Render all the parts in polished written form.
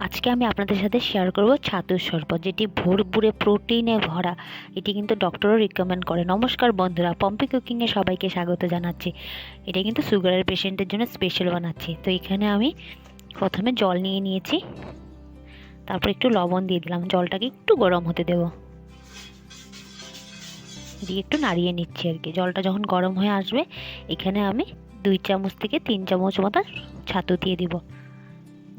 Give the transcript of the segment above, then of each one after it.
আজকে আমি আপনাদের সাথে শেয়ার করব ছাতুর শরবত, যেটি ভরপুরে প্রোটিনে ভরা। এটি কিন্তু ডক্টরও রিকমেন্ড করে। নমস্কার বন্ধুরা, পম্পি কুকিংয়ে সবাইকে স্বাগত জানাচ্ছি। এটা কিন্তু সুগারের পেশেন্টের জন্য স্পেশাল বানাচ্ছি। তো এখানে আমি প্রথমে জল নিয়ে নিয়েছি, তারপর একটু লবণ দিয়ে দিলাম। জলটাকে একটু গরম হতে দেব, দিয়ে একটু নাড়িয়ে নিচ্ছি আর কি। জলটা যখন গরম হয়ে আসবে, এখানে আমি 2 চামচ থেকে 3 চামচ মতো ছাতু দিয়ে দিব।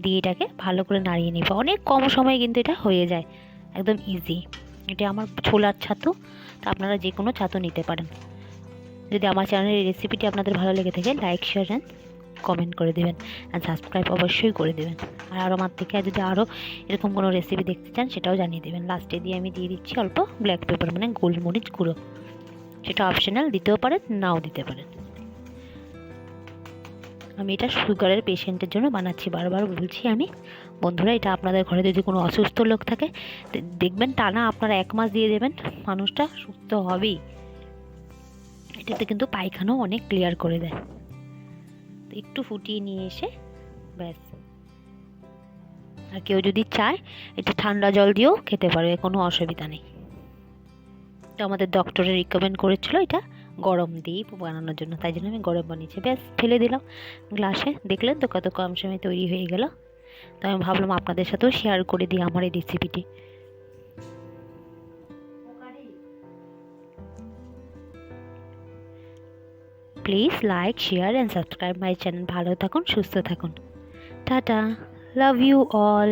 দিয়ে এটাকে ভালো করে নাড়িয়ে নিব। অনেক কম সময়ে কিন্তু এটা হয়ে যায়, একদম ইজি। এটা আমার ছোলার ছাতু, তো আপনারা যে কোনো ছাতু নিতে পারেন। যদি আমার চ্যানেলের রেসিপিটি আপনাদের ভালো লেগে থাকে, লাইক শেয়ার অ্যান্ড কমেন্ট করে দেবেন, আর সাবস্ক্রাইব অবশ্যই করে দেবেন। আর আমার থেকে যদি আরও এরকম কোনো রেসিপি দেখতে চান, সেটাও জানিয়ে দেবেন। লাস্টে দিয়ে আমি দিয়ে দিচ্ছি অল্প ব্ল্যাক পেপার, মানে গোলমরিচ গুঁড়ো। সেটা অপশনাল, দিতেও পারেন নাও দিতে পারেন। আমি এটা সুগারের পেশেন্টের জন্য বানাচ্ছি, বারবার বলছি আমি। বন্ধুরা, এটা আপনাদের ঘরে যদি কোনো অসুস্থ লোক থাকে, দেখবেন টানা আপনারা 1 মাস দিয়ে দেবেন, মানুষটা সুস্থ হবেই। এটাতে কিন্তু পায়খানাও অনেক ক্লিয়ার করে দেয়। তো একটু ফুটিয়ে নিয়ে এসে ব্যাস। আর কেউ যদি চায়, একটু ঠান্ডা জল দিয়েও খেতে পারবে, কোনো অসুবিধা নেই। তো আমাদের ডক্টরে রিকমেন্ড করেছিল এটা গরম দিয়েই বানানোর জন্য, তাই জন্য আমি গরম বানিয়েছি। ব্যাস ফেলে দিলাম গ্লাসে। দেখলেন তো কত কম সময়ে তৈরি হয়ে গেল। তো আমি ভাবলাম আপনাদের সাথেও শেয়ার করে দিই আমার এই রেসিপিটি। Please like share and subscribe my channel. ভালো থাকুন, সুস্থ থাকুন। Tata, love you all.